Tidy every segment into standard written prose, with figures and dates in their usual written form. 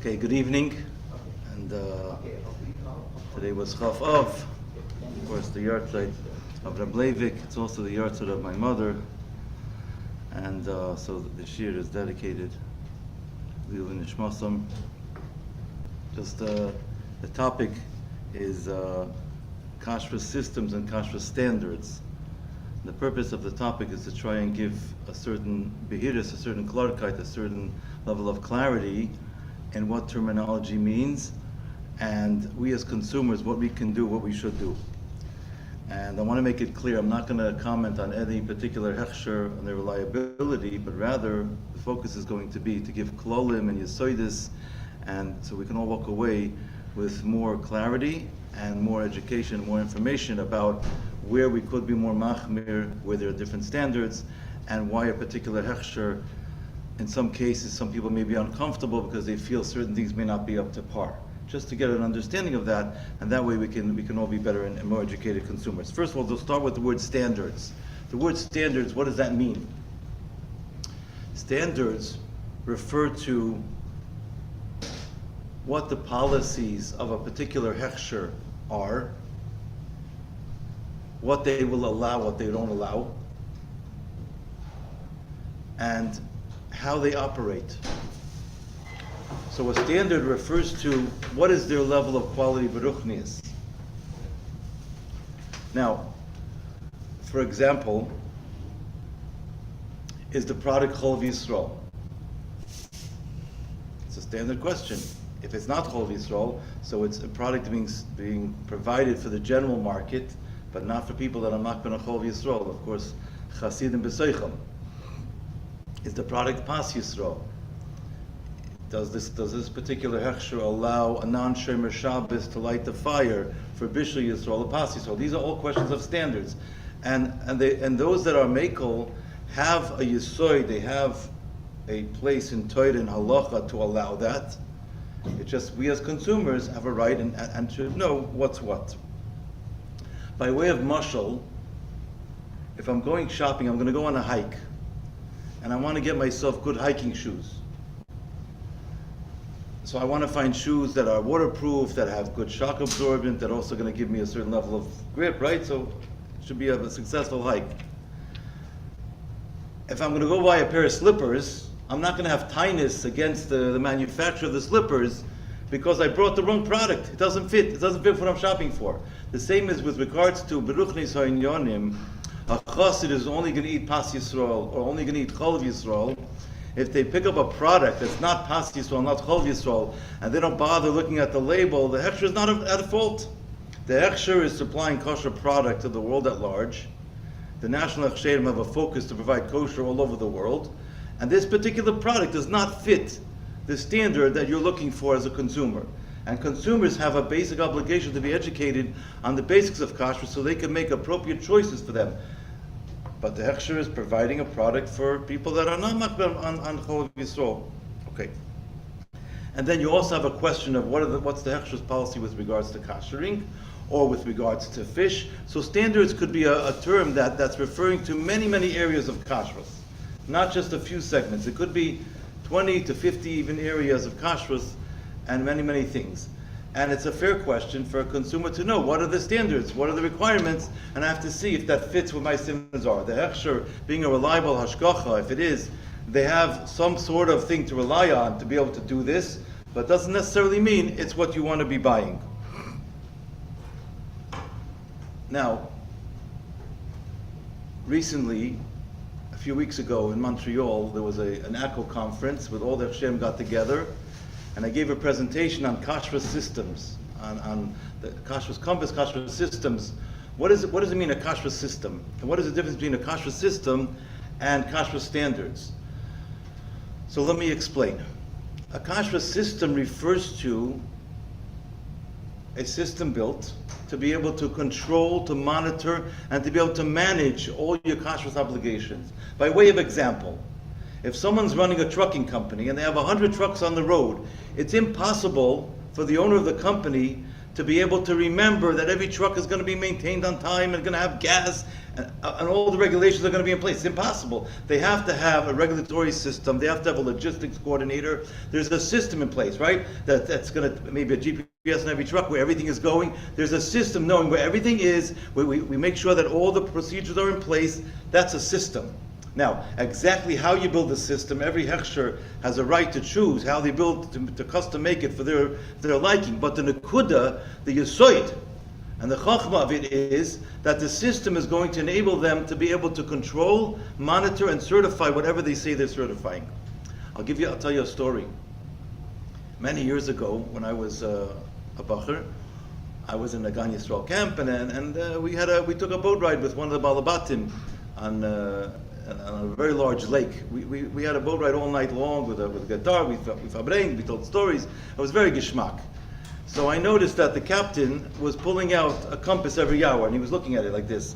Okay, good evening. And today was Chaf Av, of course, the yahrzeit of Rabbi. It's also the yahrzeit of my mother. And so the shir is dedicated to Lilin Nishmasam. Just the topic is Kashrus systems and Kashrus standards. The purpose of the topic is to try and give a certain behiris, a certain klarkeit, a certain level of clarity in what terminology means, and we as consumers, what we can do, what we should do. And I want to make it clear, I'm not going to comment on any particular hechsher and their reliability, but rather the focus is going to be to give klolim and yesoidis, and so we can all walk away with more clarity and more education, more information about where we could be more machmir, where there are different standards, and why a particular hechsher, in some cases, some people may be uncomfortable because they feel certain things may not be up to par. Just to get an understanding of that, and that way we can all be better and more educated consumers. First of all, we'll start with the word standards. The word standards, what does that mean? Standards refer to what the policies of a particular hechsher are, what they will allow, what they don't allow, and how they operate. So a standard refers to what is their level of quality beruchnius. Now, for example, is the product Chol Yisrael? It's a standard question. If it's not Chol Yisrael, so it's a product being provided for the general market, but not for people that are not going to Chol Yisrael. Of course, Chasidim b'Seichel. Is the product Pas Yisrael? Does this particular hechsher allow a non-Shomer Shabbos to light the fire for Bishul Yisrael or Pas Yisrael? These are all questions of standards, and those that are mekel have a yisoid, they have a place in Torah and halacha to allow that. It's just we as consumers have a right and should know what's what. By way of mashal, if I'm going shopping, I'm going to go on a hike, and I want to get myself good hiking shoes. So I want to find shoes that are waterproof, that have good shock absorbent, that are also going to give me a certain level of grip, right? So it should be a successful hike. If I'm going to go buy a pair of slippers, I'm not going to have tinnitus against the manufacturer of the slippers because I brought the wrong product. It doesn't fit. It doesn't fit what I'm shopping for. The same is with regards to beruchnis ha'inyonim. A chassid is only going to eat Pas Yisrael or only going to eat Chol Yisrael if they pick up a product that's not Pas Yisrael, not Chol Yisrael, and they don't bother looking at the label. The hechsher is not at fault. The hechsher is supplying kosher product to the world at large. The national Hechsherim have a focus to provide kosher all over the world, and this particular product does not fit the standard that you're looking for as a consumer. And consumers have a basic obligation to be educated on the basics of kashrus so they can make appropriate choices for them. But the hechsher is providing a product for people that are not makbel on Chol Yisrael. Okay. And then you also have a question of what's the hechsher's policy with regards to kashering or with regards to fish. So standards could be a term that's referring to many, many areas of kashrus, not just a few segments. It could be 20 to 50 even areas of kashrus and many, many things. And it's a fair question for a consumer to know what are the standards, what are the requirements, and I have to see if that fits what my sins are. The hechsher being a reliable hashgacha, if it is, they have some sort of thing to rely on to be able to do this, but doesn't necessarily mean it's what you want to be buying. Now, recently, a few weeks ago in Montreal, there was an ACO conference with all the Hechsherim got together, and I gave a presentation on Kashrus systems, on the Kashrus compass, Kashrus systems. What does it mean, a Kashrus system? And what is the difference between a Kashrus system and Kashrus standards? So let me explain. A Kashrus system refers to a system built to be able to control, to monitor, and to be able to manage all your kashrus obligations. By way of example, if someone's running a trucking company and they have 100 trucks on the road, it's impossible for the owner of the company to be able to remember that every truck is going to be maintained on time and going to have gas and all the regulations are going to be in place. It's impossible. They have to have a regulatory system. They have to have a logistics coordinator. There's a system in place, right? That's going to, maybe a GPS in every truck where everything is going. There's a system knowing where everything is. We make sure that all the procedures are in place. That's a system. Now, exactly how you build the system, every hechsher has a right to choose how they build, to custom make it for their liking. But the nekuda, the yesoid, and the chachma of it is that the system is going to enable them to be able to control, monitor, and certify whatever they say they're certifying. I'll tell you a story. Many years ago, when I was a bacher, I was in the Gan Yisrael camp, and we took a boat ride with one of the balabatim on a very large lake. We had a boat ride all night long with a guitar. We told stories. It was very geschmack. So I noticed that the captain was pulling out a compass every hour, and he was looking at it like this.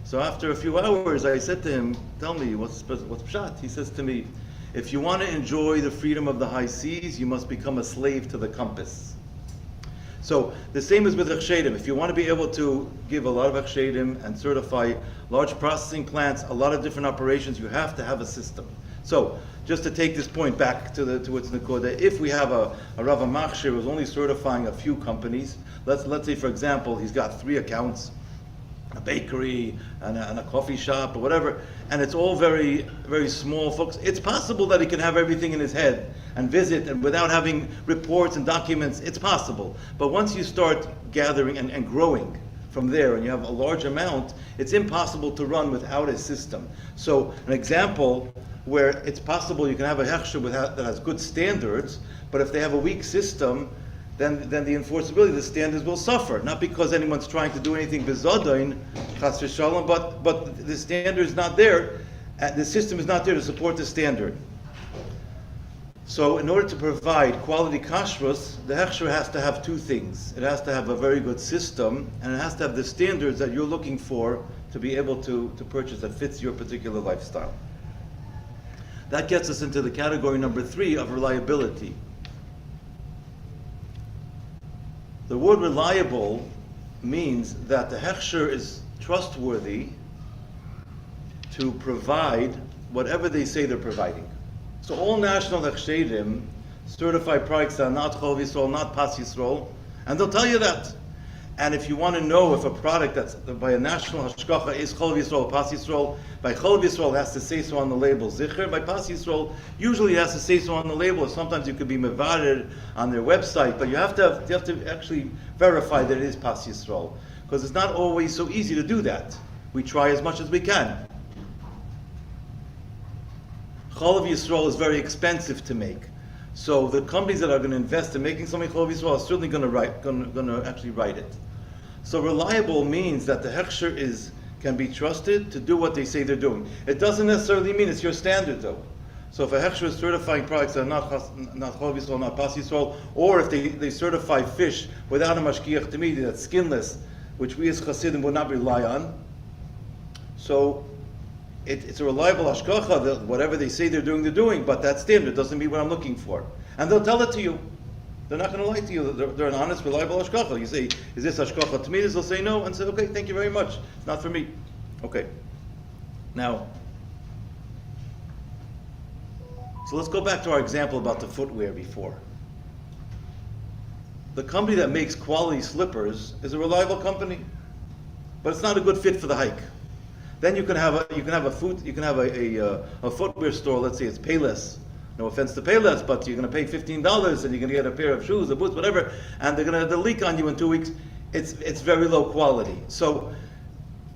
So after a few hours, I said to him, "Tell me, what's pshat?" He says to me, "If you want to enjoy the freedom of the high seas, you must become a slave to the compass." So the same is with Hechsherim. If you want to be able to give a lot of Hechsherim and certify large processing plants, a lot of different operations, you have to have a system. So just to take this point back to its Nekoda, if we have a Rav Machshir who's only certifying a few companies, let's say for example he's got 3 accounts, a bakery and a coffee shop or whatever, and it's all very, very small folks. It's possible that he can have everything in his head and visit and without having reports and documents. It's possible. But once you start gathering and growing from there and you have a large amount, it's impossible to run without a system. So an example where it's possible you can have a hechsher that has good standards, but if they have a weak system, then the enforceability, the standards will suffer. Not because anyone's trying to do anything bizodain, chas v'shalom, but the standard is not there, the system is not there to support the standard. So in order to provide quality kashrus, the hechsher has to have 2 things. It has to have a very good system, and it has to have the standards that you're looking for to be able to purchase that fits your particular lifestyle. That gets us into the category number 3 of reliability. The word reliable means that the hechsher is trustworthy to provide whatever they say they're providing. So all national hechsherim certify products that are not chol v'yisrael, not pas yisrael, and they'll tell you that. And if you want to know if a product that's by a national hashgacha is chol v'yisrael, pas yisrael, by chol v'yisrael it has to say so on the label zicher. By pas yisrael, usually it has to say so on the label. Sometimes you could be mevared on their website, but you have to actually verify that it is pas yisrael, because it's not always so easy to do that. We try as much as we can. Chol v'yisrael is very expensive to make. So the companies that are going to invest in making something chol v'yisrael are certainly going to actually write it. So reliable means that the hechsher can be trusted to do what they say they're doing. It doesn't necessarily mean it's your standard though. So if a hechsher is certifying products that are not chol v'yisrael, not pas yisrael, or if they certify fish without a mashgiach tamidi that's skinless, which we as Chassidim would not rely on, so it's a reliable hashgacha that whatever they say they're doing, but that standard doesn't meet what I'm looking for. And they'll tell it to you. They're not going to lie to you. They're an honest, reliable hashgacha. You say, is this hashgacha to me? They'll say no, and say, okay, thank you very much. It's not for me. Okay. Now, so let's go back to our example about the footwear before. The company that makes quality slippers is a reliable company, but it's not a good fit for the hike. Then you can have a footwear store. Let's say it's Payless. No offense to Payless, but you're going to pay $15 and you're going to get a pair of shoes, a boots, whatever, and they're going to have the leak on you in 2 weeks. It's very low quality. So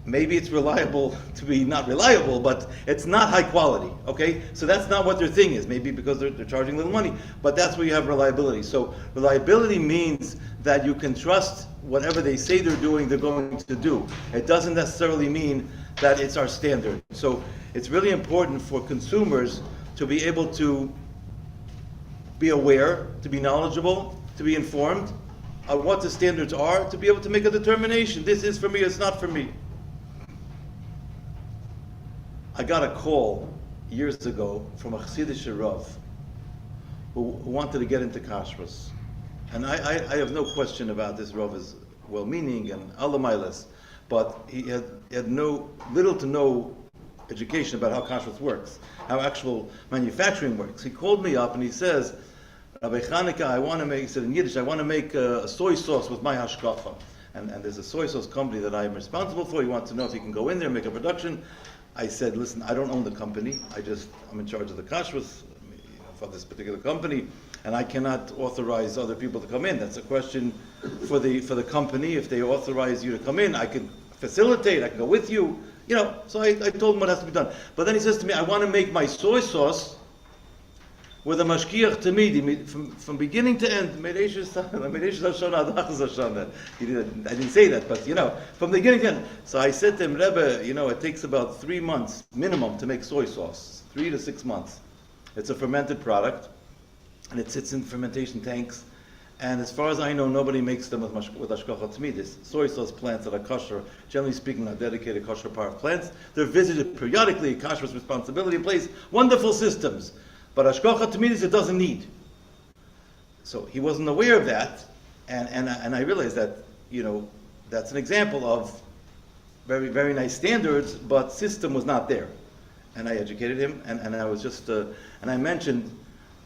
maybe it's reliable to be not reliable, but it's not high quality. Okay, so that's not what their thing is. Maybe because they're charging little money, but that's where you have reliability. So reliability means that you can trust whatever they say they're doing, they're going to do. It doesn't necessarily mean that it's our standard. So it's really important for consumers to be able to be aware, to be knowledgeable, to be informed of what the standards are, to be able to make a determination. This is for me, it's not for me. I got a call years ago from a Chasiddishe Rav who wanted to get into Kashrus. And I have no question about this Rav is well-meaning and alamailas, but he had little to no education about how kashrus works, how actual manufacturing works. He called me up and he says, Rabbi Hanoka, he said in Yiddish, I want to make a soy sauce with my hashkafa. And there's a soy sauce company that I am responsible for. He wants to know if he can go in there and make a production. I said, listen, I don't own the company. I'm in charge of the kashrus for this particular company, and I cannot authorize other people to come in. That's a question for the company. If they authorize you to come in, I can facilitate. I can go with you. So I told him what has to be done. But then he says to me, I want to make my soy sauce with a mashkiach tamidi from beginning to end. I didn't say that, but from the beginning to end. So I said to him, Rebbe, it takes about 3 months minimum to make soy sauce, 3 to 6 months. It's a fermented product, and it sits in fermentation tanks. And as far as I know, nobody makes them with hashkacha tamidis. Soy sauce plants that are kosher, generally speaking, are dedicated kosher par plants. They're visited periodically, kashrus responsibility in place. Wonderful systems. But hashkacha tamidis it doesn't need. So he wasn't aware of that, and I realized that, that's an example of very, very nice standards, but system was not there. And I educated him, and I was just, and I mentioned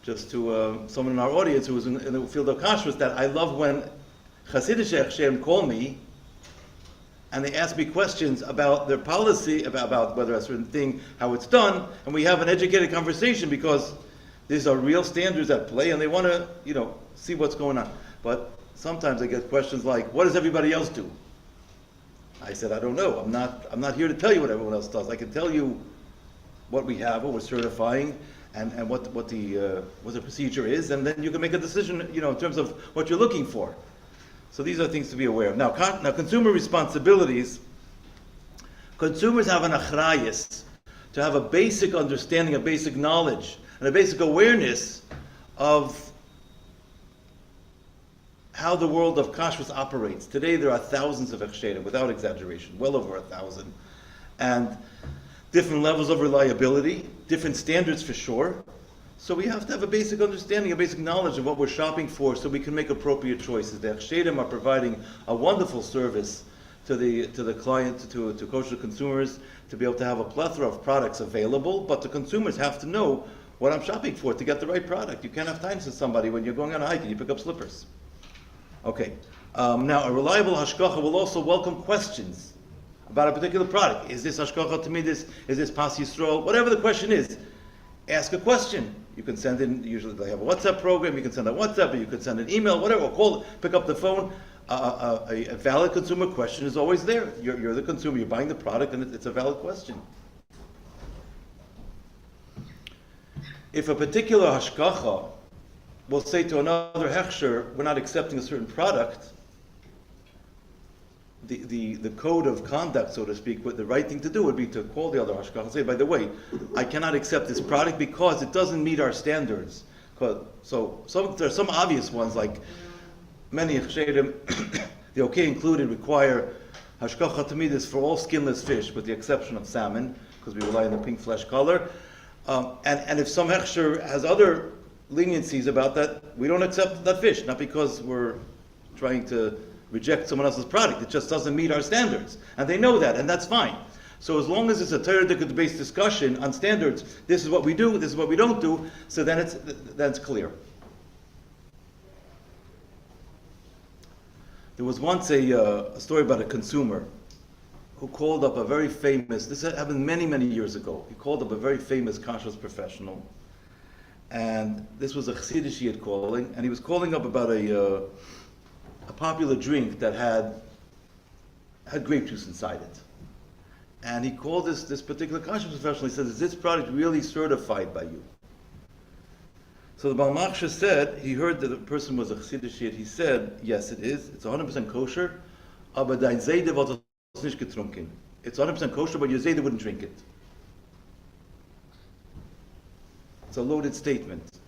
just to someone in our audience who was in the field of kashrus that I love when Chasiddishe Hechsherim call me and they ask me questions about their policy, about whether a certain thing, how it's done, and we have an educated conversation because these are real standards at play and they want to, see what's going on. But sometimes I get questions like, what does everybody else do? I said, I don't know. I'm not here to tell you what everyone else does. I can tell you what we have, what we're certifying, and what the procedure is, and then you can make a decision, in terms of what you're looking for. So these are things to be aware of. Now consumer responsibilities. Consumers have an achrayus to have a basic understanding, a basic knowledge, and a basic awareness of how the world of kashrus operates. Today there are thousands of hechsherim, without exaggeration, well over 1,000, and different levels of reliability, different standards for sure. So we have to have a basic understanding, a basic knowledge of what we're shopping for so we can make appropriate choices. The Hechsherim are providing a wonderful service to the client, to kosher consumers, to be able to have a plethora of products available, but the consumers have to know what I'm shopping for to get the right product. You can't have time to somebody when you're going on a hike and you pick up slippers. Okay. Now, a reliable hashkacha will also welcome questions about a particular product. Is this hashkacha tamidis? Is this pas yisrael? Whatever the question is, ask a question. You can send in, usually they have a WhatsApp program, you can send a WhatsApp, or you can send an email, whatever, or call, pick up the phone. A valid consumer question is always there. You're the consumer, you're buying the product, and it's a valid question. If a particular hashkacha will say to another hechsher, we're not accepting a certain product, the code of conduct, so to speak, what the right thing to do would be to call the other hashkacha and say, by the way, I cannot accept this product because it doesn't meet our standards. So there are some obvious ones, like many hechsherim, the okay included, require hashkacha tamidis for all skinless fish, with the exception of salmon, because we rely on the pink flesh color. And if some hechsher has other leniencies about that, we don't accept that fish, not because we're trying to reject someone else's product. It just doesn't meet our standards. And they know that, and that's fine. So as long as it's a Torah-based discussion on standards, this is what we do, this is what we don't do, so then it's clear. There was once a story about a consumer who called up a very famous, this happened many, many years ago. He called up a very famous kashrus professional. And this was a Chasiddishe calling, and he was calling up about a popular drink that had grape juice inside it. And he called this particular kashrus professional. He said, is this product really certified by you? So the Baal Machshir said, he heard that the person was a Chasiddishe. He said, yes, it is. It's 100% kosher. Aber dein Seide wird nicht getrunken. It's 100% kosher, but your Seide wouldn't drink it. It's a loaded statement.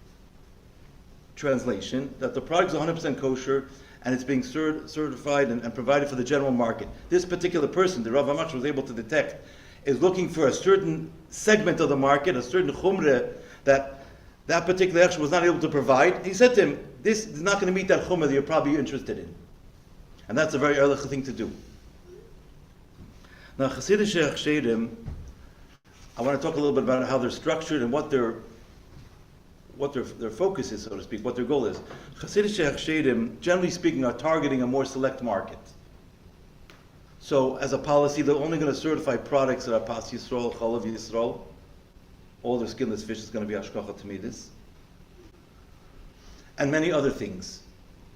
Translation, that the product is 100% kosher, and it's being certified and provided for the general market. This particular person, the Rav Machshir was able to detect, is looking for a certain segment of the market, a certain chumrah that that particular Hechsher was not able to provide. He said to him, this is not going to meet that chumrah that you're probably interested in. And that's a very early thing to do. Now, Chasiddishe Hechsherim, I want to talk a little bit about how they're structured and what their focus is, so to speak, what their goal is. Chasiddishe Hechsherim, generally speaking, are targeting a more select market. So, as a policy, they're only going to certify products that are Pas Yisrael, Chalav Yisrael. All their skinless fish is going to be Hashgacha Tamidis. And many other things.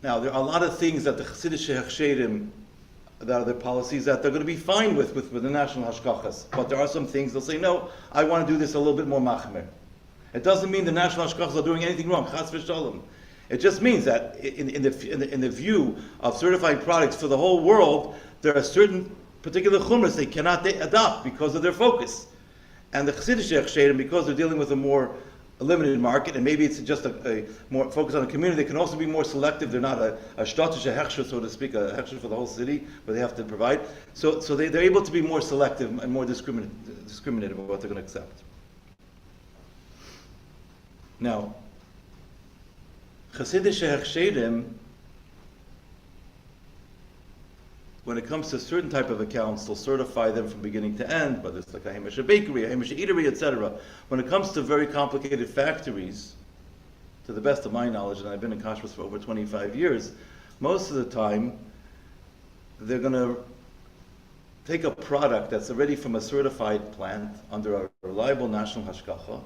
Now, there are a lot of things that the Chasiddishe Hechsherim, that are their policies, that they're going to be fine with the national hashkachas. But there are some things they'll say, no, I want to do this a little bit more machmer. It doesn't mean the national hashkachas are doing anything wrong, chas v'shalom. It just means that in the view of certifying products for the whole world, there are certain particular chumras they cannot adopt because of their focus. And the Chasiddishe Hechsherim, because they're dealing with a limited market, and maybe it's just a more focus on a community, they can also be more selective. They're not a shtatishe hechsher, so to speak, a hechsher for the whole city, where they have to provide. So they're able to be more selective and more discriminative about what they're going to accept. Now, Chasiddishe Hechsherim, when it comes to certain type of accounts, they'll certify them from beginning to end, whether it's like a Hamish bakery, a Hamish eatery, etc. When it comes to very complicated factories, to the best of my knowledge, and I've been in Kashrus for over 25 years, most of the time, they're going to take a product that's already from a certified plant under a reliable national hashgacha,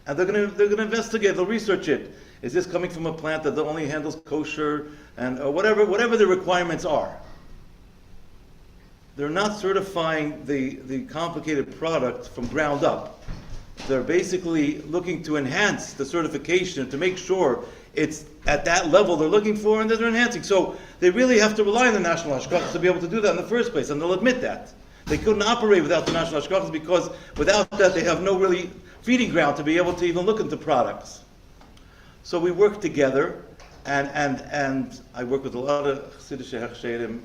and they're going to investigate, they'll research it. Is this coming from a plant that only handles kosher, and whatever the requirements are. They're not certifying the complicated product from ground up. They're basically looking to enhance the certification to make sure it's at that level they're looking for and that they're enhancing. So they really have to rely on the national hashgachas to be able to do that in the first place, and they'll admit that. They couldn't operate without the national hashgachas because without that they have no really feeding ground to be able to even look into products. So we work together, and I work with a lot of Chasiddishe Hechsherim,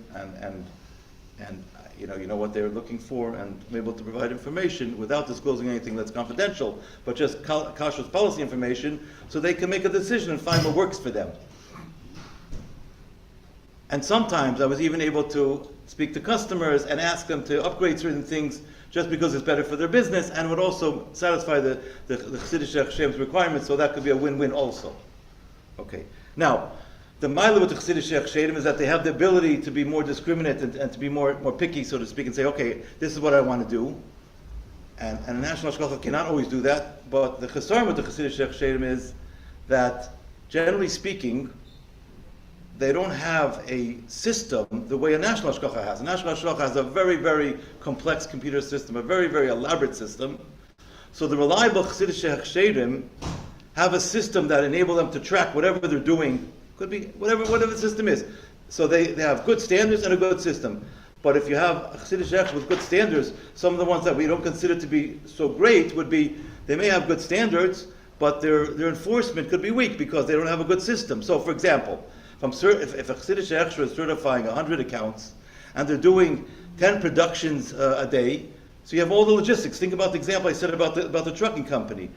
and you know what they're looking for, and I'm able to provide information without disclosing anything that's confidential, but just Kashrus policy information, so they can make a decision and find what works for them. And sometimes I was even able to speak to customers and ask them to upgrade certain things just because it's better for their business, and would also satisfy the Chasiddishe Hechsherim's requirements, so that could be a win-win also. Okay. Now, the mila with the Chasiddishe Hechsherim is that they have the ability to be more discriminate and to be more picky, so to speak, and say, okay, this is what I want to do. And a national hashgacha cannot always do that, but the chesaron with the Chasiddishe Hechsherim is that, generally speaking, they don't have a system the way a national hashgacha has. A national hashgacha has a very, very complex computer system, a very, very elaborate system. So the reliable Chasiddishe Hechsherim have a system that enables them to track whatever they're doing. Could be whatever the system is. So they have good standards and a good system. But if you have a Chasiddishe Hechsher with good standards, some of the ones that we don't consider to be so great would be, they may have good standards, but their enforcement could be weak because they don't have a good system. So for example, if a Chasiddishe Hechsher is certifying 100 accounts, and they're doing 10 productions a day, so you have all the logistics. Think about the example I said about the trucking company.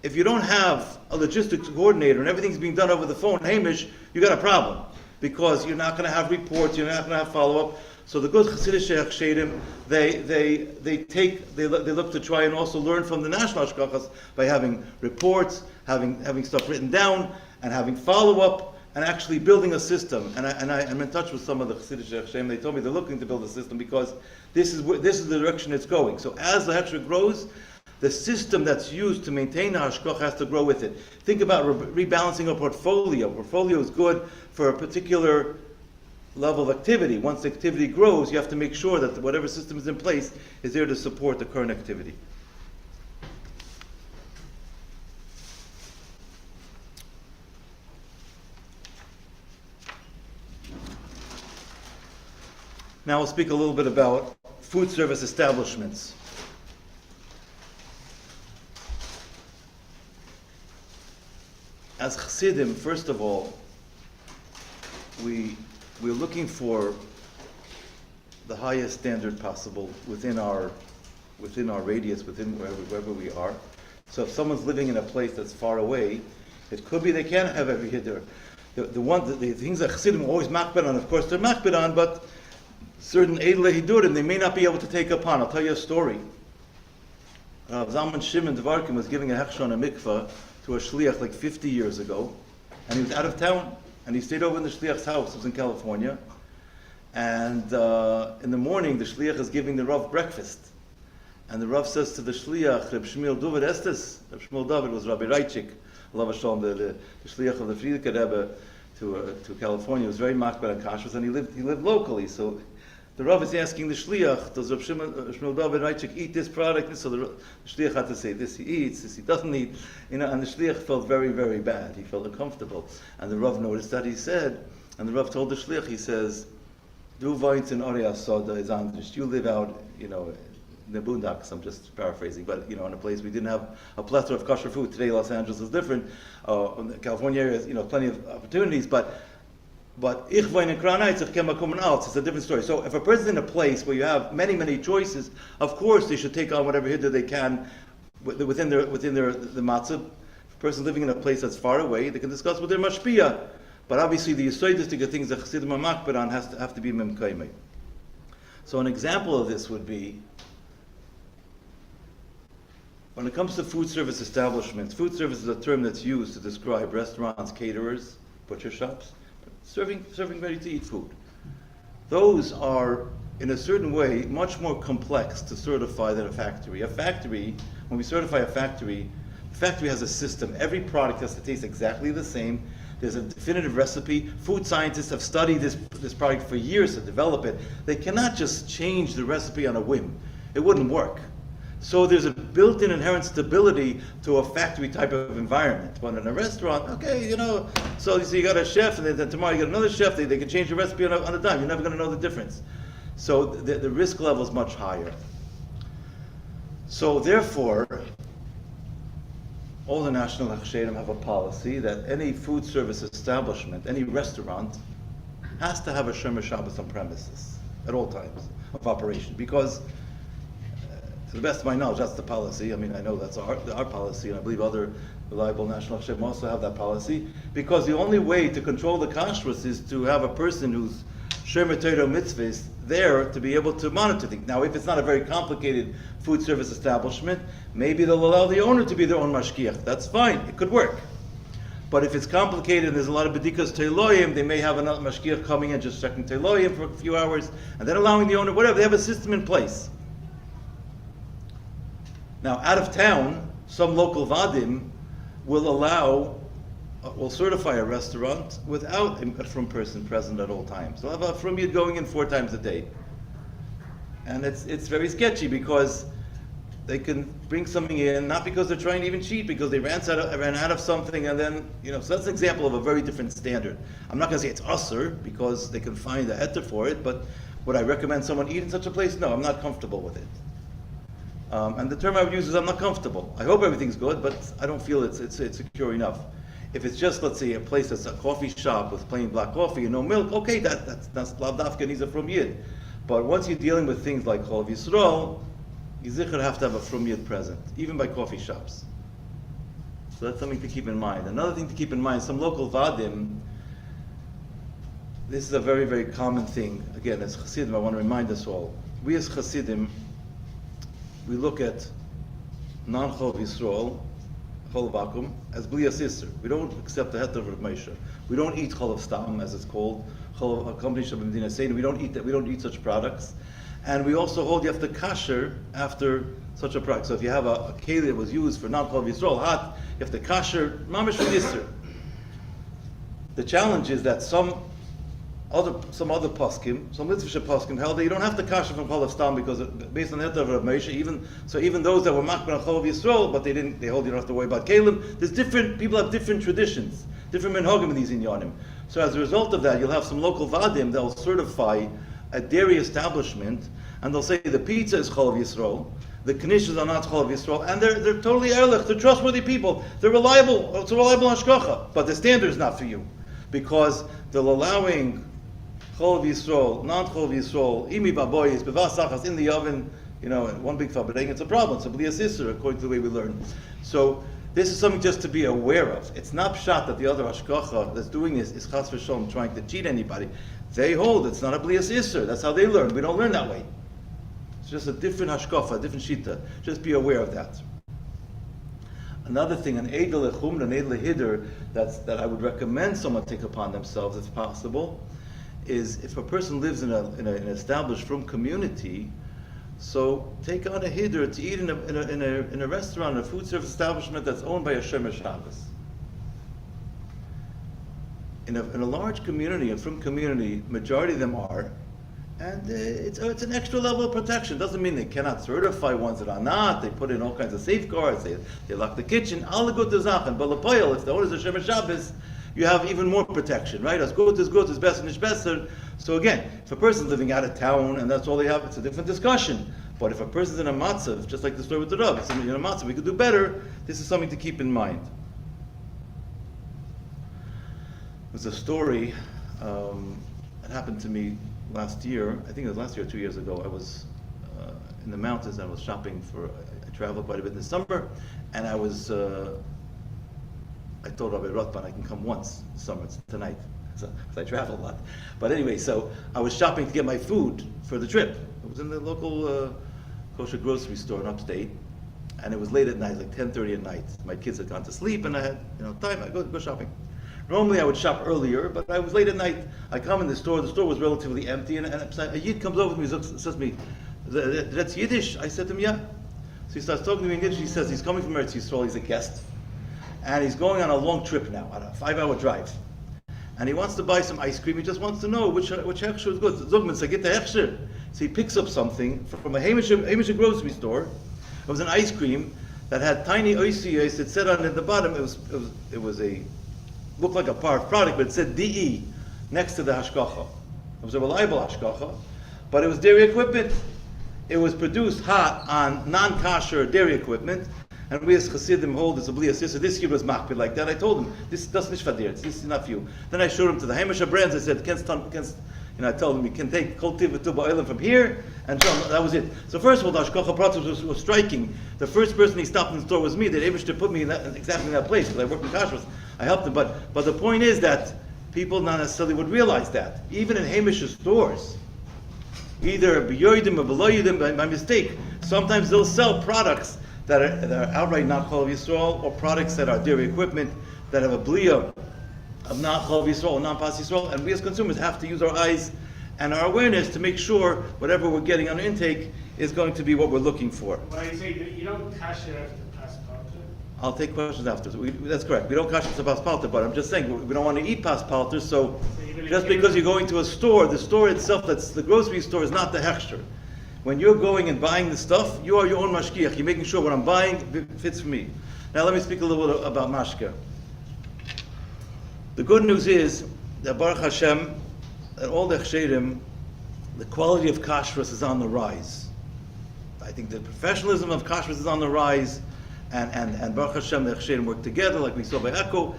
If you don't have a logistics coordinator and everything's being done over the phone, Hamish, you got a problem, because you're not going to have reports, you're not going to have follow-up. So the good Chasiddishe Hechsherim, they look to try and also learn from the national hashgachas by having reports, having stuff written down, and having follow-up, and actually building a system. And I'm in touch with some of the Chasiddishe Hechsherim. They told me they're looking to build a system because this is the direction it's going. So as the Hechsher grows, the system that's used to maintain the hashgacha has to grow with it. Think about rebalancing a portfolio. Portfolio is good for a particular level of activity. Once the activity grows, you have to make sure that whatever system is in place is there to support the current activity. Now we'll speak a little bit about food service establishments. As Chassidim, first of all, we're looking for the highest standard possible within our radius, within wherever we are. So if someone's living in a place that's far away, It could be they can have every Hiddur. The things that Chassidim are always makbid on, of course, they're makbid on, but certain Edle Hidurim they may not be able to take upon. I'll tell you a story. Zalman Shimon Dvarkin was giving a Hechsherim on a mikveh to a shliach like 50 years ago, and he was out of town, and he stayed over in the shliach's house. It was in California, and in the morning the shliach is giving the Rav breakfast, and the Rav says to the shliach, Reb Shmuel David Estes. Reb Shmuel David was Rabbi Reichik, Allah Hashem, the shliach of the Frierdiker Rebbe to California. He was very makbid on Kashrus, and he lived locally. So the Rav is asking the shliach, does Reb Shmuel David Reichik eat this product? So the shliach had to say, this he eats, this he doesn't eat. And the shliach felt very, very bad. He felt uncomfortable. And the Rav noticed that. He said, and the Rav told the shliach, he says, Du wohnst in Ori Asoda is anders. You live out, in the boondocks. I'm just paraphrasing, but in a place we didn't have a plethora of kosher food. Today, Los Angeles is different. The California area has, plenty of opportunities, but ich wohne in Crown Heights, ich kann mal kommen als. It's a different story. So if a person's in a place where you have many, many choices, of course they should take on whatever hiddur they can within the matzah. If a person's living in a place that's far away, they can discuss with their mashpia. But obviously the yisoidistic things that Chassidim are makbid on have to be memkaimei. So an example of this would be, when it comes to food service establishments, food service is a term that's used to describe restaurants, caterers, butcher shops, serving ready-to-eat food. Those are, in a certain way, much more complex to certify than a factory. A factory, when we certify a factory, the factory has a system. Every product has to taste exactly the same. There's a definitive recipe. Food scientists have studied this product for years to develop it. They cannot just change the recipe on a whim. It wouldn't work. So there's a built-in inherent stability to a factory type of environment. But in a restaurant, okay, so you got a chef, and then tomorrow you get another chef. They can change the recipe on a dime. You're never going to know the difference. So the risk level is much higher. So therefore, all the national Hechsherim have a policy that any food service establishment, any restaurant, has to have a Shomer Shabbos on premises at all times of operation, because to the best of my knowledge, that's the policy. I mean, I know that's our policy, and I believe other reliable national Hechsherim also have that policy, because the only way to control the Kashrus is to have a person who's Shomer Torah mitzvahs there to be able to monitor things. Now, if it's not a very complicated food service establishment, maybe they'll allow the owner to be their own mashgiach. That's fine. It could work. But if it's complicated and there's a lot of bedikas teiloyim, they may have another mashgiach coming in just checking teiloyim for a few hours, and then allowing the owner, whatever. They have a system in place. Now, out of town, some local vadim will certify a restaurant without a frum person present at all times. They'll have a frum yid going in 4 times a day. And it's very sketchy, because they can bring something in, not because they're trying to even cheat, because they ran out of something, and then, so that's an example of a very different standard. I'm not going to say it's usur, because they can find a heter for it, but would I recommend someone eat in such a place? No, I'm not comfortable with it. And the term I would use is I'm not comfortable. I hope everything's good, but I don't feel it's secure enough. If it's just, let's say, a place that's a coffee shop with plain black coffee and no milk, okay, that's lav dafka needs a frum yid. But once you're dealing with things like Chol Yisrael, you zichar have to have a frum yid present, even by coffee shops. So that's something to keep in mind. Another thing to keep in mind, some local vadim, this is a very, very common thing. Again, as Chassidim, I want to remind us all. We as Chassidim, we look at non-Chol Yisrael, Chol Vakum, as Bli Asisr. We don't accept the heter of Moshe. We don't eat Chol of Stam, as it's called, Chol of Company Shabbat Medina Seder. We don't eat that. We don't eat such products. And we also hold you have to kasher after such a product. So if you have a keli that was used for non-Chol Yisrael hot, you have to kasher mamish Yisr. The challenge is that some other poskim, some mitzvah poskim held that you don't have to kasher from Chol of Stam, because based on the heter of Moshe, even those that were makbar on Chol of Yisrael, but they hold you don't have to worry about kelim. People have different traditions, different minhagim in these inyanim. So as a result of that, you'll have some local vadim that will certify a dairy establishment, and they'll say the pizza is Chol of Yisrael, the knishas are not Chol of Yisrael, and they're totally ehrlich, they're trustworthy people, they're reliable, it's a reliable hashgacha, but the standard is not for you, because they're allowing Chol of Yisrael, non-Chol of Yisrael, imi baboyis, bevas achas, in the oven, one big fabreng, it's a problem. It's a bli asisr, according to the way we learn. So This is something just to be aware of. It's not pshat that the other hashgacha that's doing this is chas v'shalom trying to cheat anybody. They hold it's not a blias isser. That's how they learn. We don't learn that way. It's just a different hashgacha, a different shita. Just be aware of that. Another thing, an edel lechumra, an edel lehider, that I would recommend someone take upon themselves, if possible, is if a person lives in an established frum community, so take on a hider to eat in a restaurant, a food service establishment that's owned by a Shomer Shabbos. In a large community, a frum community, majority of them are, and it's an extra level of protection. Doesn't mean they cannot certify ones that are not. They put in all kinds of safeguards. They lock the kitchen. All the good is zachen. But lepoil, if the owner is a Shomer Shabbos, you have even more protection, right? As good is best and is better. So again, if a person's living out of town and that's all they have, it's a different discussion. But if a person's in a matzav, just like the story with the Rabbi, somebody in a matzav, we could do better. This is something to keep in mind. There's a story that happened to me last year. I think it was last year or 2 years ago. I was in the mountains and I was shopping I traveled quite a bit in the summer, and I told Rabbi Rotban I can come once in the summer, it's tonight, because I travel a lot. But anyway, so I was shopping to get my food for the trip. It was in the local kosher grocery store in upstate, and it was late at night, like 10:30 at night. My kids had gone to sleep, and I had time. I go shopping. Normally I would shop earlier, but I was late at night. I come in the store was relatively empty, and a Yid comes over to me and says to me, "That's Yiddish?" I said to him, "Yeah." So he starts talking to me in Yiddish. He says he's coming from Eretz Yisrael, he's a guest, and he's going on a long trip now, on a 5-hour drive. And he wants to buy some ice cream. He just wants to know which Hechsher is good. Zogman said, "Get the Hechsher." So he picks up something from a Hamish grocery store. It was an ice cream that had tiny oisiyos. It said on the bottom, it was looked like a product, but it said DE next to the hashgacha. It was a reliable hashgacha, but it was dairy equipment. It was produced hot on non-kosher dairy equipment, and we as Chassidim hold it's a blias isser. This year was makpid like that. I told him this doesn't this is not for you. Then I showed him to the Hamish brands. I said, I told him you can take kol tiv v'tuba oilim from here, and show him, that was it. So first of all, the hashgacha pratos was striking. The first person he stopped in the store was me. They able to put me in exactly that place because I worked in Kashrus. I helped them, but the point is that people not necessarily would realize that. Even in Hamish's stores, either b'yoidim or below yodim, by mistake, sometimes they'll sell products that are outright not chol Yisrael, or products that are dairy equipment that have a bliya of not chol Yisrael or non-pas Yisrael, and we as consumers have to use our eyes and our awareness to make sure whatever we're getting on intake is going to be what we're looking for. When you say you don't cash it after paspalter? I'll take questions after. That's correct. We don't cash it to paspalter, but I'm just saying we don't want to eat paspalter, so just because you're going to a store, the store itself, that's the grocery store, is not the hechsher. When you're going and buying the stuff, you are your own mashgiach. You're making sure what I'm buying fits for me. Now let me speak a little bit about mashka. The good news is that Baruch Hashem, that all the Hechsherim, the quality of Kashrus is on the rise. I think the professionalism of Kashrus is on the rise, and Baruch Hashem, the Hechsherim work together, like we saw by Echo.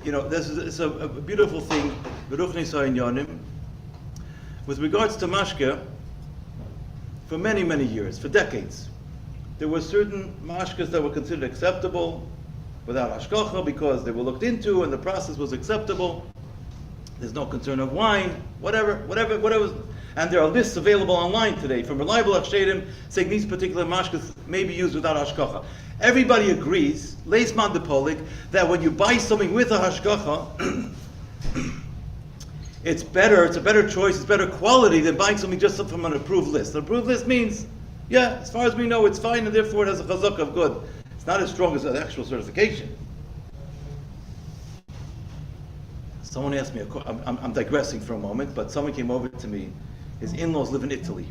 This is a beautiful thing. Baruch Nisayin Yonim. With regards to mashka, for many, many years, for decades, there were certain mashkas that were considered acceptable without hashgacha because they were looked into and the process was acceptable. There's no concern of wine, whatever. And there are lists available online today from reliable Hechsherim saying these particular mashkas may be used without hashgacha. Everybody agrees, leisman de polik, that when you buy something with a hashgacha, it's a better choice, it's better quality than buying something just from an approved list. An approved list means, yeah, as far as we know, it's fine, and therefore it has a chazak of good. It's not as strong as an actual certification. Someone asked me, I'm digressing for a moment, but someone came over to me. His in-laws live in Italy.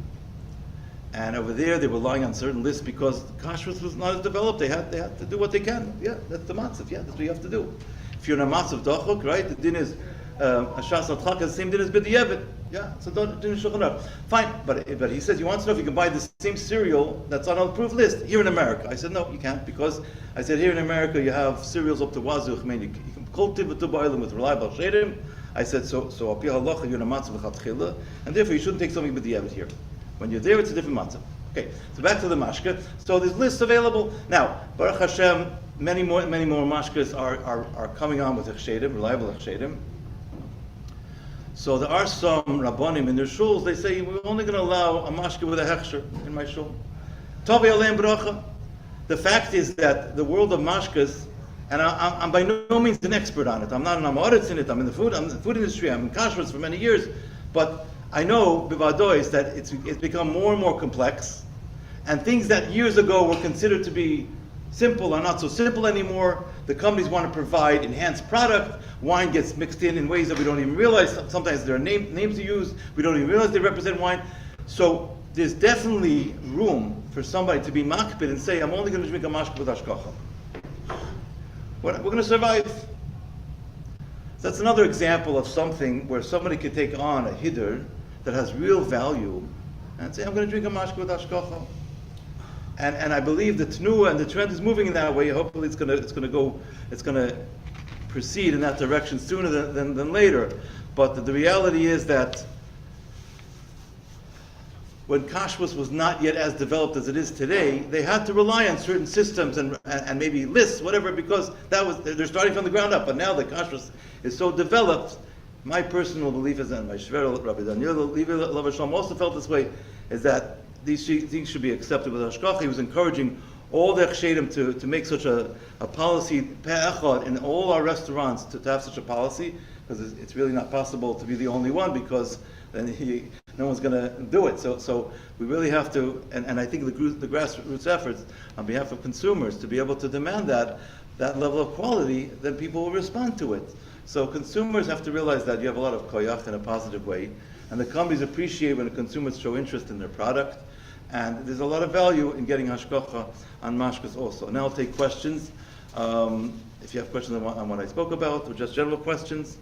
And over there, they were relying on certain lists because the kashrus was not as developed. They had to do what they can. Yeah, that's the matzav. Yeah, that's what you have to do. If you're in a matzav dachuk, right, the din is Ashas al-Tchak is the same din as B'di'evet. Yeah, so din is Shulchan Aruch. Fine, but he says he wants to know if you can buy the same cereal that's on an approved list here in America. I said, no, you can't, because I said here in America you have cereals up to wazoo, you can cultivate the boiling with reliable Hechsherim. I said, so al pi halacha you're in a matzav v'chatchila, and therefore you shouldn't take something B'di'evet here. When you're there, it's a different matzav. Okay, so back to the mashka. So there's lists available. Now, Baruch Hashem, many more mashkas are coming on with Hechsherim, reliable Hechsherim. So there are some Rabbanim in their shuls, they say, we're only going to allow a mashka with a Hechsher in my shul. Tovi aleim bracha. The fact is that the world of mashkas, and I'm by no means an expert on it. I'm not an amoritz in it. I'm in the food industry. I'm in Kashrus for many years. But I know, bivadois, that it's become more and more complex. And things that years ago were considered to be simple are not so simple anymore. The companies want to provide enhanced product. Wine gets mixed in ways that we don't even realize. Sometimes there are names to use. We don't even realize they represent wine. So there's definitely room for somebody to be makpid and say, I'm only going to drink a mashka with hashkacha. We're going to survive. So that's another example of something where somebody could take on a hiddur that has real value and say, I'm going to drink a mashka with hashkacha. And I believe the tnuah and the trend is moving in that way. Hopefully it's going to proceed in that direction sooner than later. But the reality is that when Kashrus was not yet as developed as it is today, they had to rely on certain systems and maybe lists, whatever, because they're starting from the ground up. But now that Kashrus is so developed, my personal belief is, and my Shver, Rabbi Daniel Levi Shalom also felt this way, is that these things should be accepted with hashkacha. He was encouraging all the Hechsherim to make such a policy pe'echad in all our restaurants to have such a policy, because it's really not possible to be the only one, because then no one's going to do it. So we really have to, and I think the grassroots efforts on behalf of consumers to be able to demand that level of quality, then people will respond to it. So consumers have to realize that you have a lot of koyach in a positive way, and the companies appreciate when the consumers show interest in their product, and there's a lot of value in getting hashkacha on mashkas also. Now I'll take questions. If you have questions on what I spoke about, or just general questions,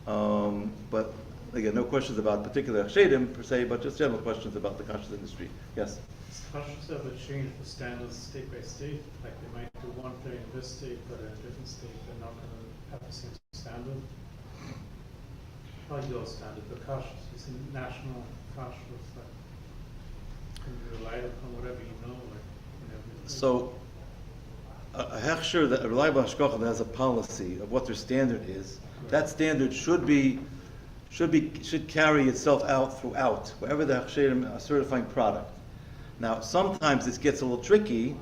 but again, no questions about particular Hechsherim per se, but just general questions about the Kashrus industry. Yes? Does Kashrus ever change the standards state by state? Like they might do one thing in this state, but in a different state they're not going to have the same standard? Not your standard, but Kashrus. It's a national Kashrus that can be relied upon whatever you know. So, a hechsher, a reliable hashkacha that has a policy of what their standard is, that standard should carry itself out throughout, wherever the Hechsherim are certifying product. Now, sometimes this gets a little tricky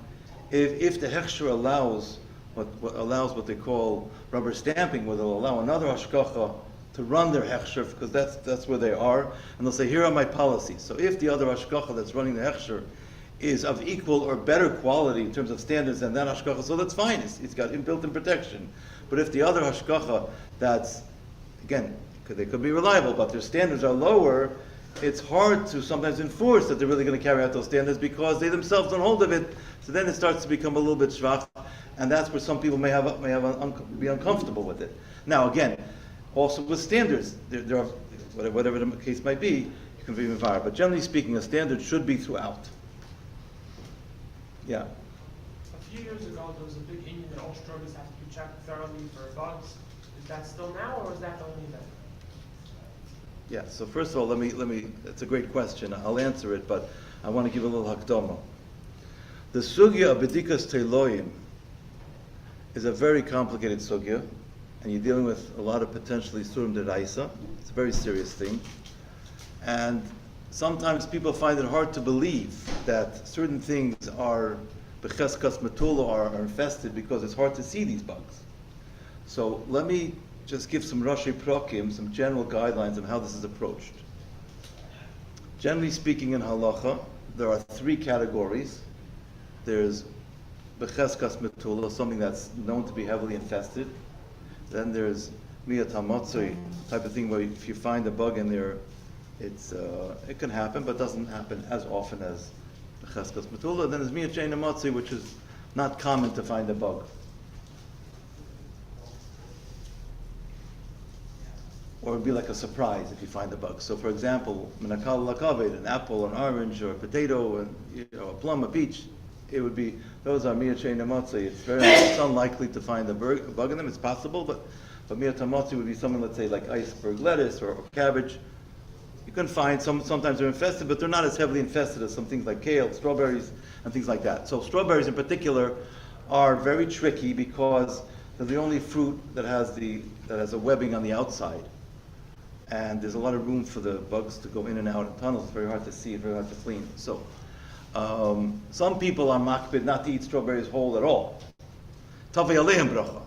if the Hechsher allows what they call rubber stamping, where they'll allow another hashkacha to run their Hechsher, because that's where they are, and they'll say, here are my policies. So if the other hashkacha that's running the Hechsher is of equal or better quality in terms of standards than that hashkacha, so that's fine, it's got inbuilt-in protection. But if the other hashkacha that's, again, they could be reliable, but their standards are lower, it's hard to sometimes enforce that they're really going to carry out those standards because they themselves don't hold of it. So then it starts to become a little bit shvach, and that's where some people may be uncomfortable with it. Now again, also with standards, there are, whatever the case might be, you can be involved. But generally speaking, a standard should be throughout. Yeah. A few years ago, there was a big union that all druggists have to be checked thoroughly for bugs. Is that still now, or is that only then? Yeah, so first of all, let me, it's a great question. I'll answer it, but I want to give a little hakdama. The sugya of bedikas teiloim is a very complicated sugya, and you're dealing with a lot of potentially surim deraisa. It's a very serious thing. And sometimes people find it hard to believe that certain things are becheskas metula are infested because it's hard to see these bugs. So let me just give some Rashi Prokim, some general guidelines on how this is approached. Generally speaking in halacha, there are three categories. There's becheskas metula, something that's known to be heavily infested. Then there's miyat hamatzoi, type of thing where if you find a bug in there, it can happen, but doesn't happen as often as becheskas metula. Then there's miyat shein hamatzoi, which is not common to find a bug. Or it would be like a surprise if you find a bug. So for example, menakal lakaved, an apple, an orange, or a potato, and a plum, a peach, it would be, those are miyat shein hamatzoi. It's unlikely to find a bug in them. It's possible, but miyat hamatzoi would be something, let's say, like iceberg lettuce or cabbage. You can find sometimes they're infested, but they're not as heavily infested as some things like kale, strawberries, and things like that. So strawberries in particular are very tricky because they're the only fruit that has a webbing on the outside. And there's a lot of room for the bugs to go in and out in tunnels. It's very hard to see, it's very hard to clean. So, some people are makbid not to eat strawberries whole at all. Tavei aleim bracha.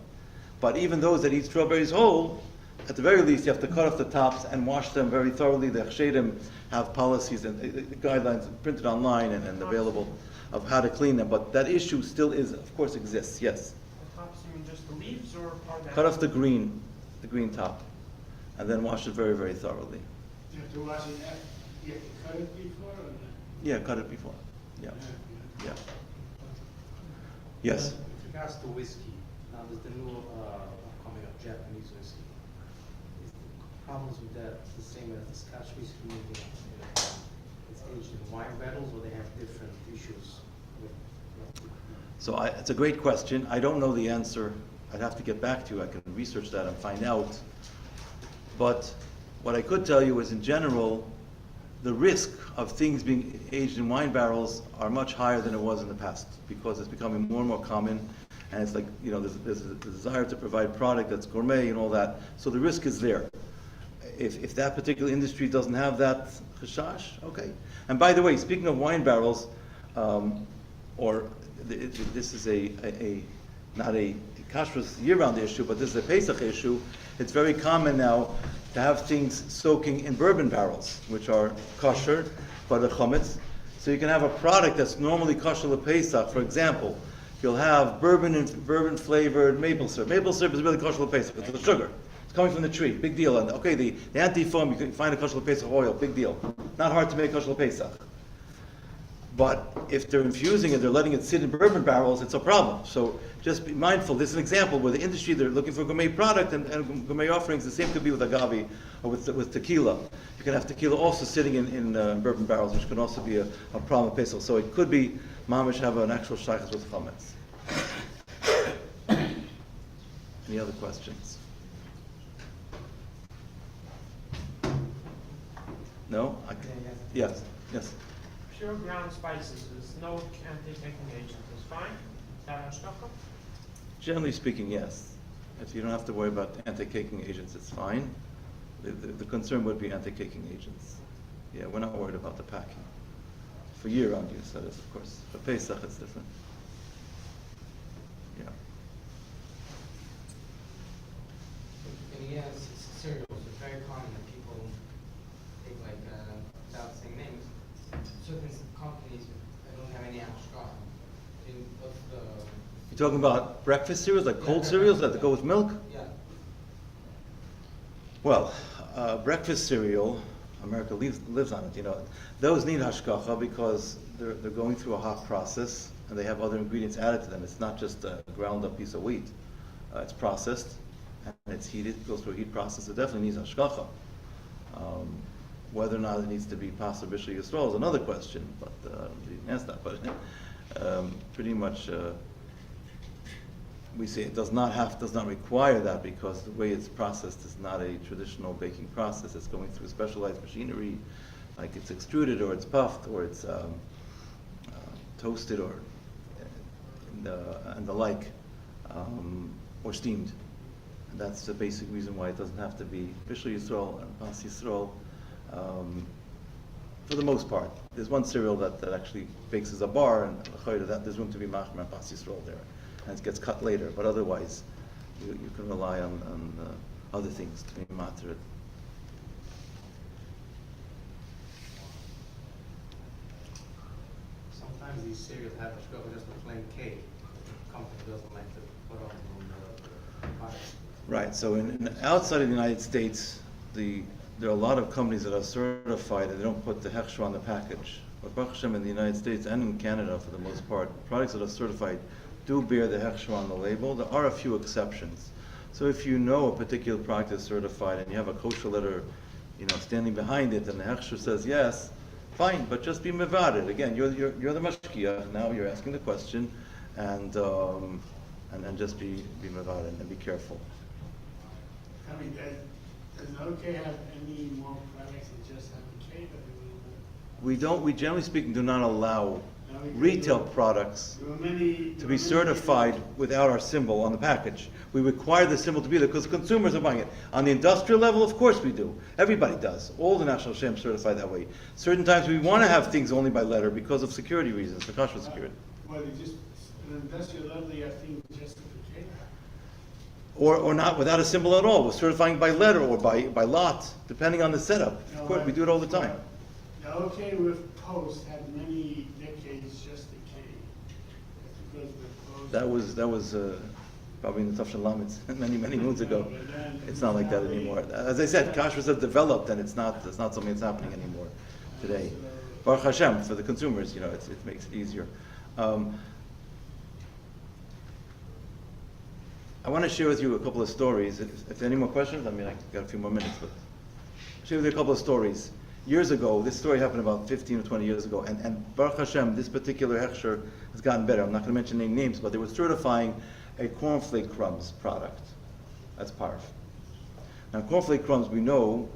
But even those that eat strawberries whole, at the very least, you have to cut off the tops and wash them very thoroughly. The Hechsherim have policies and guidelines printed online and available of how to clean them. But that issue still of course, exists. Yes. The tops, you mean just the leaves or part of the Cut off the green top, and then wash it very, very thoroughly. You have to wash it after, you have to cut it before or not? Yeah, cut it before. Yeah. Yeah. Yeah. Yes. With regards to whiskey, now there's the new upcoming of Japanese whiskey. Is the problems with that the same as the Scotch whiskey? Meaning, it's aged in wine barrels, or they have different issues with? So it's a great question. I don't know the answer. I'd have to get back to you. I can research that and find out. But what I could tell you is, in general, the risk of things being aged in wine barrels are much higher than it was in the past, because it's becoming more and more common, and it's like, there's a desire to provide product that's gourmet and all that, so the risk is there. If that particular industry doesn't have that chashash, okay. And by the way, speaking of wine barrels, this is not a Kashrus year-round issue, but this is a Pesach issue. It's very common now to have things soaking in bourbon barrels, which are kosher, but a chametz. So you can have a product that's normally kosher Pesach. For example, you'll have bourbon flavored maple syrup. Maple syrup is really kosher Pesach. It's the sugar. It's coming from the tree. Big deal. And okay, the anti-foam, you can find a kosher Pesach oil. Big deal. Not hard to make kosher Pesach. But if they're infusing it, they're letting it sit in bourbon barrels, it's a problem. So just be mindful. This is an example where the industry, they're looking for gourmet product and gourmet offerings. The same could be with agave or with tequila. You can have tequila also sitting in bourbon barrels, which can also be a problem with Pesach. So it could be mamish have an actual shaykhs with chametz. Any other questions? No? Yes. Yes. pure ground spices with no anti-taking agent is fine? Is that hashkafa? Generally speaking, yes. If you don't have to worry about anti-caking agents, it's fine. The concern would be anti-caking agents. Yeah, we're not worried about the packing. For year-round use, that is, of course. For Pesach, it's different. Yeah. And yes, cereals. It's very common that people take, like, without saying names, certain companies that don't have any hashkafa. What's the... You're talking about breakfast cereals, like cold cereals that go with milk? Yeah. Well, breakfast cereal, America lives on it, you know. Those need hashkacha because they're going through a hot process and they have other ingredients added to them. It's not just a ground up piece of wheat. It's processed and it's heated, goes through a heat process. It definitely needs hashkacha. Whether or not it needs to be pasta bishul yisrael is another question, but you didn't ask that. But pretty much we say it does not require that because the way it's processed is not a traditional baking process. It's going through specialized machinery, like it's extruded or it's puffed or it's toasted or and the like, or steamed. And that's the basic reason why it doesn't have to be bishul yisrael and pas yisrael. For the most part, there's one cereal that actually bakes as a bar, and that there's room to be machmer and pas yisrael there. And it gets cut later, but otherwise you can rely on other things to be matter. Sometimes these cereals have just a plain cake. The company doesn't like to put on the product. Right, so outside of the United States, there are a lot of companies that are certified and they don't put the Hechsherim on the package. But Baruch Hashem, in the United States and in Canada for the most part, products that are certified do bear the Hechsherim on the label. There are a few exceptions. So if you know a particular product is certified and you have a kosher letter, standing behind it, and the Hechsher says yes, fine, but just be mevared. Again, you're the mashkiach. Now you're asking the question, and just be mevared and be careful. I mean, does Hanoka have any more products than just Hanoka? We generally speaking, do not allow Now we can retail do- products there were many- to there be were many certified different- without our symbol on the package. We require the symbol to be there because consumers are buying it. On the industrial level, of course we do. Everybody does. All the national Shem certify that way. Certain times we want to have things only by letter because of security reasons, the Kashrus security. Well, you just, at an industrial level, you have things justification. Or not without a symbol at all. We're certifying by letter or by lot, depending on the setup. Of course, we do it all the time. The OK with Post had many decades just decayed. That's because the Post. That was probably in the Tafshan Lametz many moons ago. It's not like that anymore. As I said, Kashrus has developed, and it's not something that's happening anymore today. Baruch Hashem, for the consumers, it makes it easier. I want to share with you a couple of stories. If there are any more questions, I got a few more minutes, but I'll share with you a couple of stories. Years ago, this story happened about 15 or 20 years ago, and Baruch Hashem, this particular Hechsher has gotten better. I'm not going to mention any names, but they were certifying a cornflake crumbs product. That's parv. Now, cornflake crumbs, we know,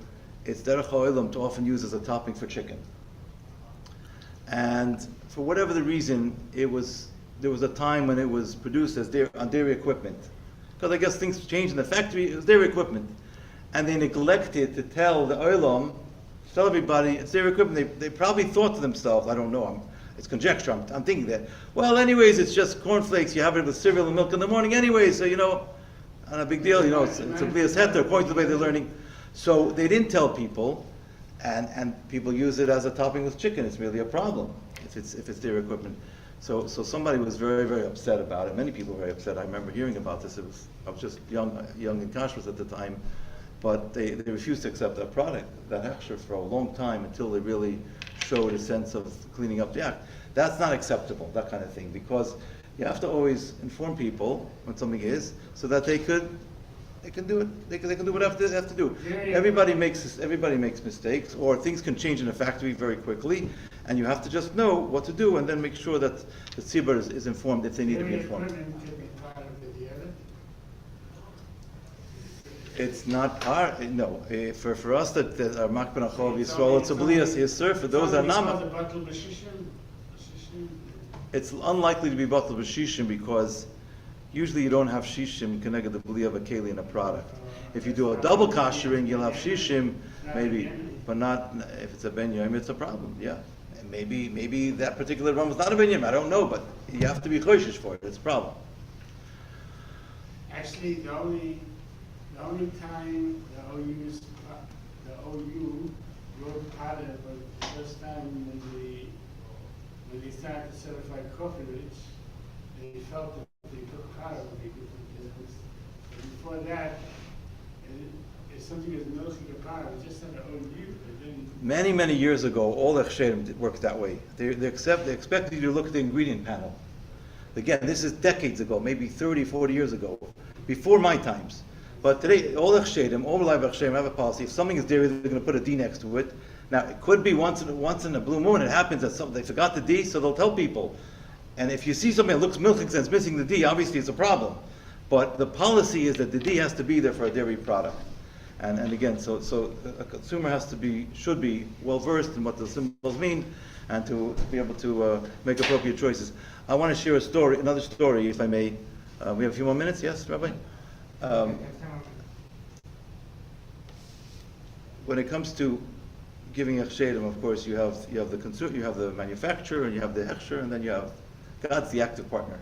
it's derech ha'olam to often use as a topping for chicken. And for whatever the reason, there was a time when it was produced as on dairy equipment. Because I guess things changed in the factory, it was dairy equipment. And they neglected to tell the olam, tell everybody, it's dairy equipment. They probably thought to themselves, I don't know, it's conjecture, I'm thinking that, well, anyways, it's just cornflakes, you have it with cereal and milk in the morning anyway, so, not a big deal, it's a blias heter, according to the way they're learning. So they didn't tell people, and people use it as a topping with chicken. It's really a problem if it's dairy equipment. So somebody was very, very upset about it. Many people were very upset. I remember hearing about this. I was just young in Kashrus at the time, but they refused to accept that product, that Hechsher, for a long time until they really showed a sense of cleaning up the act. That's not acceptable, that kind of thing, because you have to always inform people when something is, so that they can do it. They can do whatever they have to do. Everybody makes mistakes, or things can change in a factory very quickly, and you have to just know what to do, and then make sure that the tzibur is informed if they need to be informed. Equipment can be part of the deal. It's not part. No, for us that are makban achov Yisrael, it's a blias yisur. For those that are not, it's unlikely to be batal b'shishim because usually you don't have shishim connected to bli of a keli in a product. If you do a double kashering, you'll have shishim, maybe, but not if it's a ben yom. It's a problem. Yeah, and maybe that particular one was not a ben yom. I don't know, but you have to be choishish for it. It's a problem. Actually, the only time the OU wrote part of it was the first time when they started to certify coffee rich, they felt that they took part of it because before that, if something is milking a part, it just said the OU. Many years ago, all Hechsherim worked that way. They expect you to look at the ingredient panel. Again, this is decades ago, maybe 30, 40 years ago, before my times. But today, all Hechsherim, all reliable Hechsherim have a policy. If something is dairy, they're going to put a D next to it. Now, it could be once in a blue moon, it happens that they forgot the D, so they'll tell people. And if you see something that looks milky and it's missing the D, obviously it's a problem. But the policy is that the D has to be there for a dairy product. And again, so a consumer should be well versed in what the symbols mean, and to be able to make appropriate choices. I want to share another story, if I may. We have a few more minutes, yes, Rabbi? When it comes to giving Hechsherim, of course, you have the consumer, you have the manufacturer, and you have the Hechsher, and then you have God's the active partner.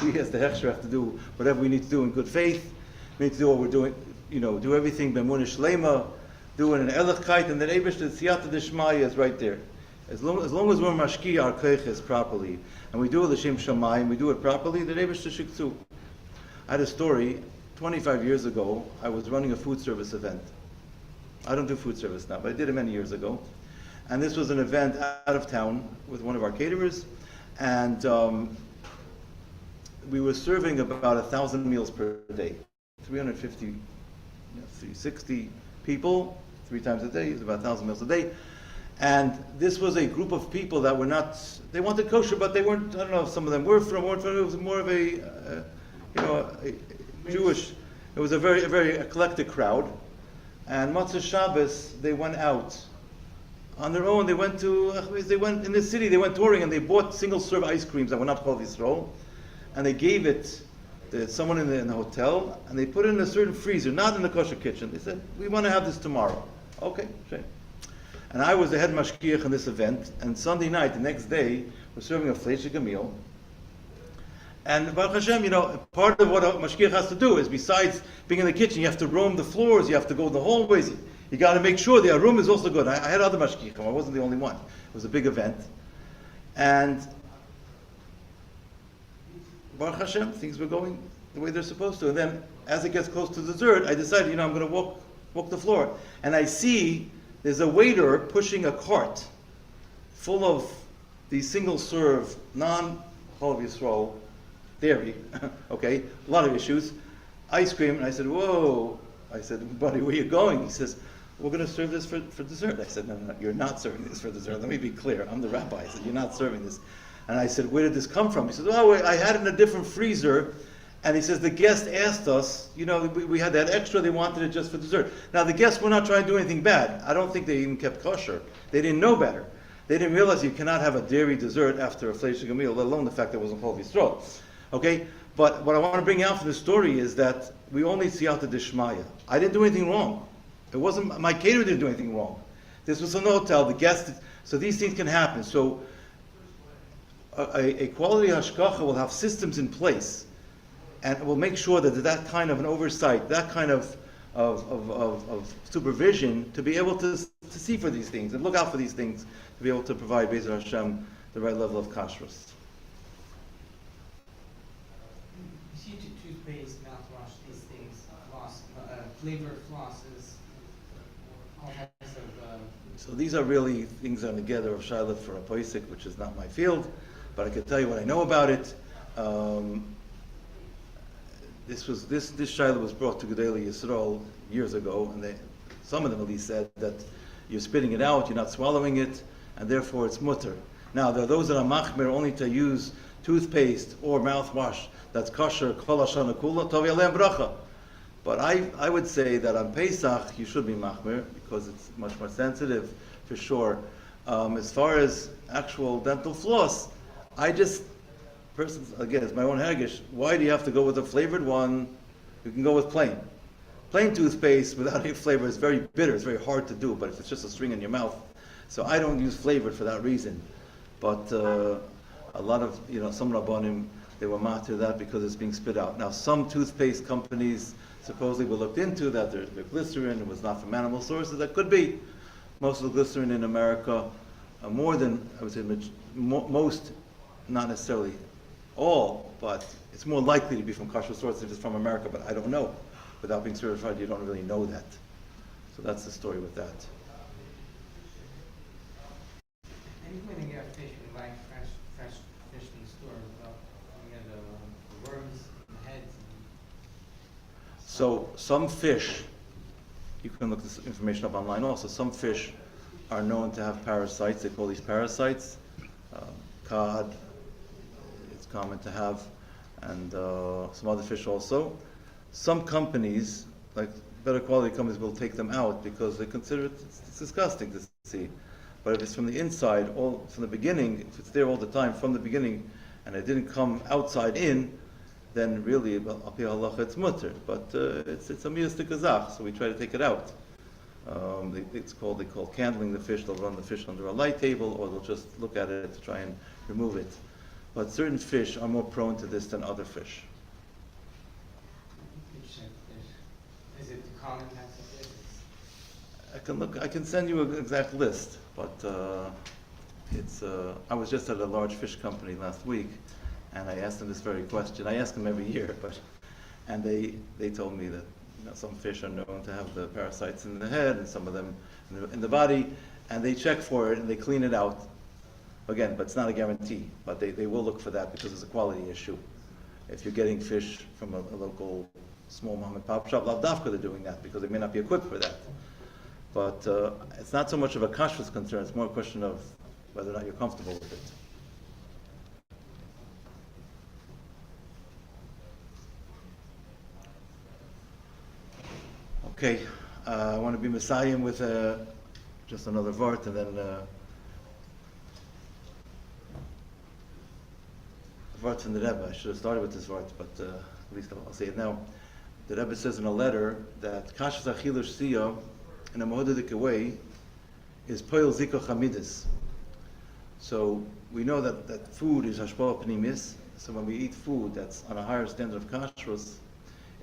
We as the Hechsher have to do whatever we need to do in good faith. We need to do what we're doing, do everything b'emunah shlema, do it in Elichkeit, and then Eibush, the Siyata Dishmaya is right there. As long as we're mashki our keiches properly, and we do it l'shem shamayim, we do it properly, the Eibush the shikzu. I had a story, 25 years ago, I was running a food service event. I don't do food service now, but I did it many years ago. And this was an event out of town with one of our caterers, and we were serving about 1,000 meals per day. 350, 360 people, 3 times a day, it was about 1,000 meals a day. And this was a group of people that were not, they wanted kosher, but they weren't, I don't know if some of them weren't from, it was more of a Jewish, it was a very eclectic crowd. And Motzei Shabbos, they went out on their own, they went in the city, they went touring and they bought single-serve ice creams that were not called Yisrael, and they gave it to someone in the hotel, and they put it in a certain freezer, not in the kosher kitchen. They said, we want to have this tomorrow. Okay, sure. And I was the head mashkiach in this event, and Sunday night, the next day, we're serving a fleishig meal. And Baruch Hashem, part of what a mashkiach has to do is, besides being in the kitchen, you have to roam the floors, you have to go in the hallways, you got to make sure the room is also good. I had other mashkiachim, I wasn't the only one. It was a big event. And Baruch Hashem, things were going the way they're supposed to. And then, as it gets close to dessert, I decided, I'm going to walk the floor. And I see there's a waiter pushing a cart full of these single-serve, non-Chol Yisrael dairy, okay, a lot of issues, ice cream. And I said, whoa. I said, buddy, where are you going? He says, we're going to serve this for dessert. I said, no, you're not serving this for dessert. Let me be clear. I'm the rabbi. I said, you're not serving this. And I said, where did this come from? He says, I had it in a different freezer. And he says, the guest asked us, we had that extra, they wanted it just for dessert. Now, the guests were not trying to do anything bad. I don't think they even kept kosher. They didn't know better. They didn't realize you cannot have a dairy dessert after a fleishig meal, let alone the fact that it wasn't called Yisrael. Okay? But what I want to bring out from this story is that we only see out the dishmaya. I didn't do anything wrong. It wasn't, my caterer didn't do anything wrong. This was an hotel, the guest, so these things can happen. So a quality hashkacha will have systems in place, and will make sure that kind of an oversight, that kind of supervision, to be able to see for these things and look out for these things, to be able to provide Be'ez Hashem the right level of kashrus. You see toothpaste, mouthwash, these things, floss, flavor flosses, all types of. So these are really things on the gather of Shiloh for a poisik, which is not my field, but I can tell you what I know about it. This Shiloh was brought to Gedolei Yisrael years ago, and some of them at least said that you're spitting it out, you're not swallowing it, and therefore it's mutter. Now, there are those that are machmer only to use toothpaste or mouthwash that's kosher, kol hashana kula, tov yalem bracha. But I would say that on Pesach you should be machmer, because it's much more sensitive, for sure. As far as actual dental floss, again, it's my own hagish. Why do you have to go with a flavored one? You can go with plain. Plain toothpaste without any flavor is very bitter. It's very hard to do, but if it's just a string in your mouth. So I don't use flavored for that reason. But a lot of, some Rabbanim, they were matir that because it's being spit out. Now, some toothpaste companies supposedly were looked into that their glycerin was not from animal sources. That could be. Most of the glycerin in America, more than, I would say, most, not necessarily all, but it's more likely to be from kosher sources if it's from America, but I don't know. Without being certified, you don't really know that. So that's the story with that. Anytime you get fish, you buy fresh fish in the store, you get the worms, the heads. So some fish, you can look this information up online also, some fish are known to have parasites. They call these parasites. Cod, it's common to have, and some other fish also. Some companies, like better quality companies, will take them out because they consider it's disgusting to see. But if it's from the inside, from the beginning, if it's there all the time from the beginning, and it didn't come outside in, then really, al pi halacha, it's mutter. But it's a miyastik azach, so we try to take it out. They call candling the fish. They'll run the fish under a light table, or they'll just look at it to try and remove it. But certain fish are more prone to this than other fish. Is it common types of fish? I can send you an exact list, but I was just at a large fish company last week, and I asked them this very question. I ask them every year, and they told me that some fish are known to have the parasites in the head, and some of them in the body, and they check for it and they clean it out. Again, but it's not a guarantee, but they will look for that because it's a quality issue. If you're getting fish from a local small mom and pop shop, lav dafka, they're doing that because they may not be equipped for that. But it's not so much of a kashrus concern, it's more a question of whether or not you're comfortable with it. Okay, I want to be Messiah with just another vart, and then vart from the Rebbe. I should have started with this vart, but at least I'll say it now. The Rebbe says in a letter that Kashrus Achilu Shtiya, in a mohodik way, is poil ziko chamidis. So we know that food is hashpah pnimis. So when we eat food that's on a higher standard of kashrus,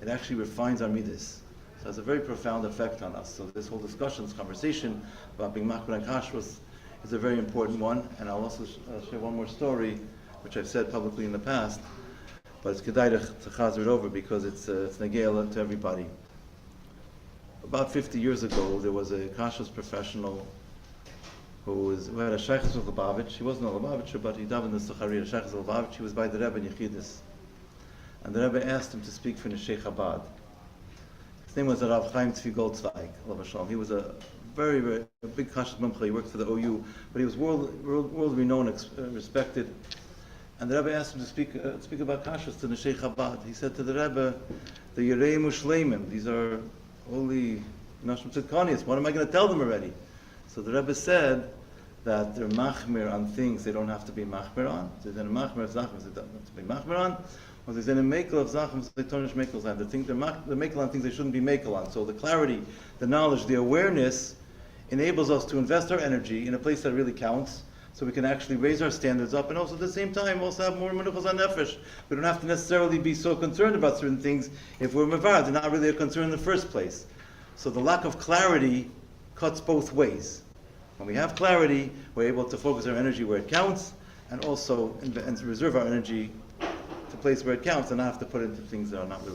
it actually refines our midas. So it has a very profound effect on us. So this whole discussion, this conversation about being machmir and kashrus is a very important one. And I'll also share one more story, which I've said publicly in the past, but it's kedai to chazer it over because it's negel to everybody. About 50 years ago, there was a kashrus professional who had a Sheikhs of Lubavitch. He wasn't a Lubavitcher, but he davened in the Suchari, Sheikhs of Lubavitch. He was by the Rebbe in Yechidus. And the Rebbe asked him to speak for the Sheikh Chabad. His name was Rav Chaim Tzvi Goldzweig, Alav Hashalom. He was a very, very big kashrus mumcha. He worked for the OU, but he was world renowned, respected. And the Rebbe asked him to speak about kashrus to the Sheikh Chabad. He said to the Rebbe, the Yerei Mushleimim, these are holy Nashim Tzidkanias. What am I going to tell them already? So the Rebbe said that they're machmir on things they don't have to be machmir on. There's an machmir of zachem they don't have to be machmir on, or there's an mekel of zachem they tarnish mekels on. They're mekel on things they shouldn't be mekel on. So the clarity, the knowledge, the awareness enables us to invest our energy in a place that really counts, so we can actually raise our standards up, and also at the same time also have more menuchos on nefesh. We don't have to necessarily be so concerned about certain things if we're mevar. They're not really a concern in the first place. So the lack of clarity cuts both ways. When we have clarity, we're able to focus our energy where it counts, and also and reserve our energy to place where it counts, and not have to put it into things that are not really